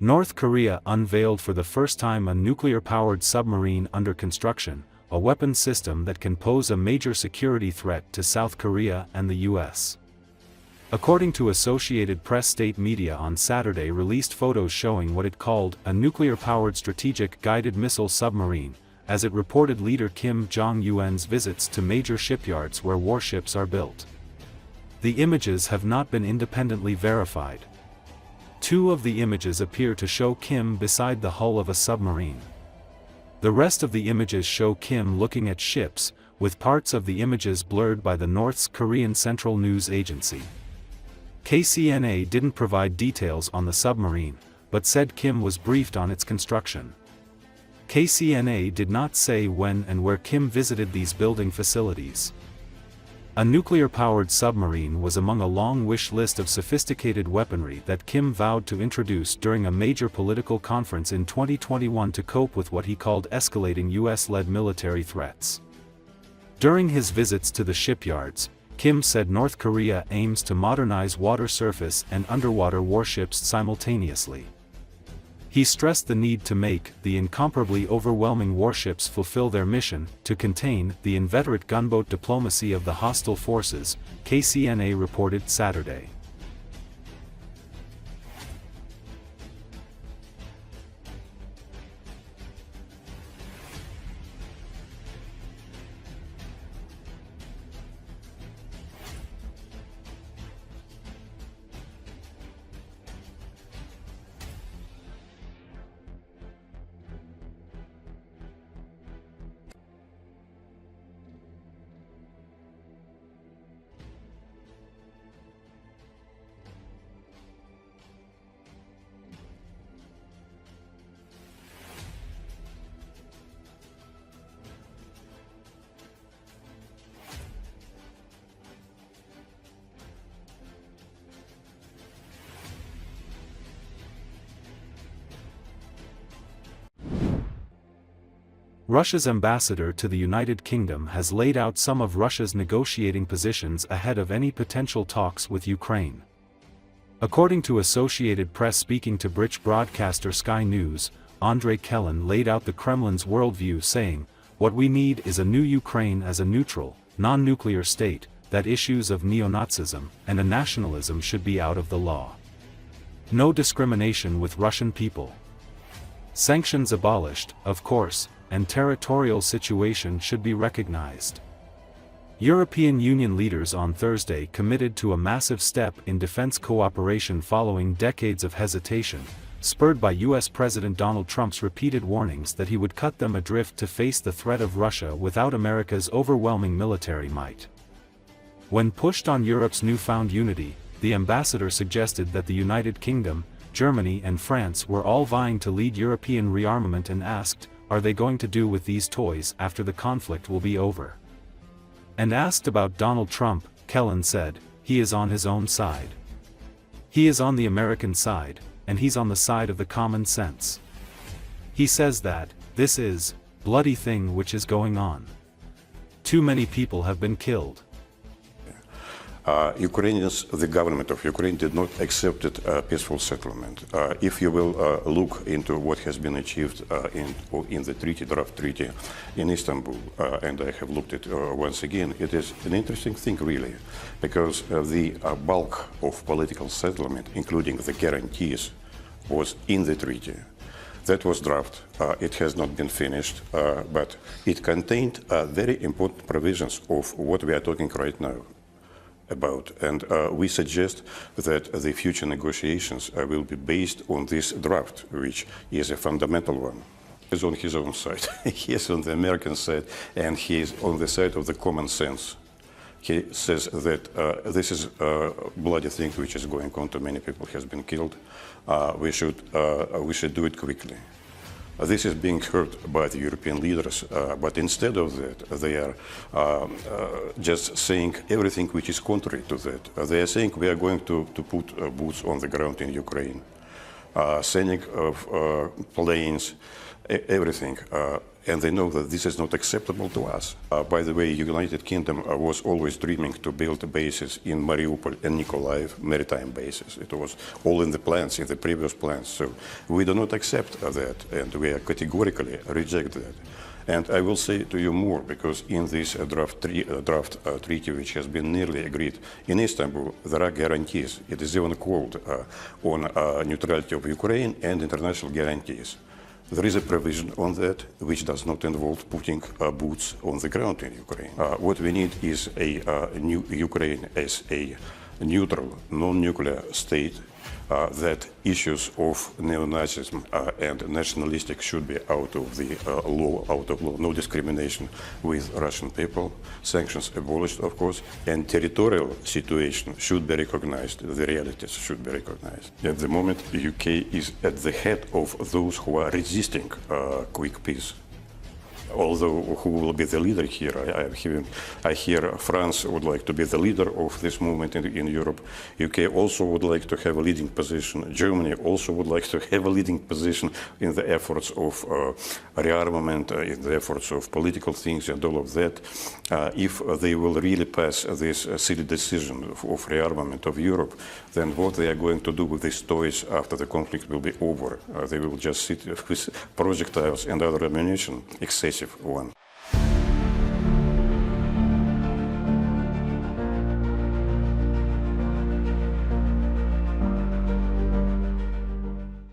North Korea unveiled for the first time a nuclear-powered submarine under construction, a weapons system that can pose a major security threat to South Korea and the US. According to Associated Press, state media on Saturday released photos showing what it called a nuclear-powered strategic guided missile submarine, as it reported leader Kim Jong Un's visits to major shipyards where warships are built. The images have not been independently verified. Two of the images appear to show Kim beside the hull of a submarine. The rest of the images show Kim looking at ships, with parts of the images blurred by the North Korean Central News Agency. KCNA didn't provide details on the submarine, but said Kim was briefed on its construction. KCNA did not say when and where Kim visited these building facilities. A nuclear-powered submarine was among a long wish list of sophisticated weaponry that Kim vowed to introduce during a major political conference in 2021 to cope with what he called escalating US-led military threats. During his visits to the shipyards, Kim said North Korea aims to modernize water surface and underwater warships simultaneously. He stressed the need to make the incomparably overwhelming warships fulfill their mission to contain the inveterate gunboat diplomacy of the hostile forces, KCNA reported Saturday. Russia's ambassador to the United Kingdom has laid out some of Russia's negotiating positions ahead of any potential talks with Ukraine. According to Associated Press, speaking to British broadcaster Sky News, Andrei Kellen laid out the Kremlin's worldview, saying, "What we need is a new Ukraine as a neutral, non-nuclear state, that issues of neo-Nazism and a nationalism should be out of the law. No discrimination with Russian people. Sanctions abolished, of course, and territorial situation should be recognized." European Union leaders on Thursday committed to a massive step in defense cooperation following decades of hesitation, spurred by US President Donald Trump's repeated warnings that he would cut them adrift to face the threat of Russia without America's overwhelming military might. When pushed on Europe's newfound unity, the ambassador suggested that the United Kingdom, Germany and France were all vying to lead European rearmament and asked, "Are they going to do with these toys after the conflict will be over?" And asked about Donald Trump, Kellen said, "He is on his own side. He is on the American side, and he's on the side of the common sense. He says that, this is, bloody thing which is going on. Too many people have been killed." Ukrainians, the government of Ukraine did not accept a peaceful settlement. If you will look into what has been achieved in the draft treaty in Istanbul, and I have looked at it once again, it is an interesting thing really, because the bulk of political settlement, including the guarantees, was in the treaty. That was draft. It has not been finished, but it contained very important provisions of what we are talking right now about, and we suggest that the future negotiations will be based on this draft, which is a fundamental one. He is on his own side, he is on the American side, and he is on the side of the common sense. He says that this is a bloody thing which is going on, too many people has been killed, we should do it quickly. This is being heard by the European leaders, but instead of that, they are just saying everything which is contrary to that. They are saying we are going to put boots on the ground in Ukraine, sending planes, everything. and they know that this is not acceptable to us. By the way, United Kingdom was always dreaming to build bases in Mariupol and Nikolaev, maritime bases. It was all in the plans, in the previous plans. So we do not accept that, and we categorically reject that. And I will say to you more, because in this draft treaty, which has been nearly agreed in Istanbul, there are guarantees. It is even called on neutrality of Ukraine and international guarantees. There is a provision on that which does not involve putting boots on the ground in Ukraine. What we need is a new Ukraine as a neutral, non-nuclear state, that issues of neo-Nazism and nationalistic should be out of the law, no discrimination with Russian people, sanctions abolished, of course, and territorial situation should be recognized, the realities should be recognized. At the moment, the UK is at the head of those who are resisting quick peace. Although who will be the leader here? I hear France would like to be the leader of this movement in Europe. UK also would like to have a leading position. Germany also would like to have a leading position in the efforts of rearmament, in the efforts of political things and all of that. If they will really pass this silly decision of rearmament of Europe, then what they are going to do with these toys after the conflict will be over? They will just sit with projectiles and other ammunition, excessive one.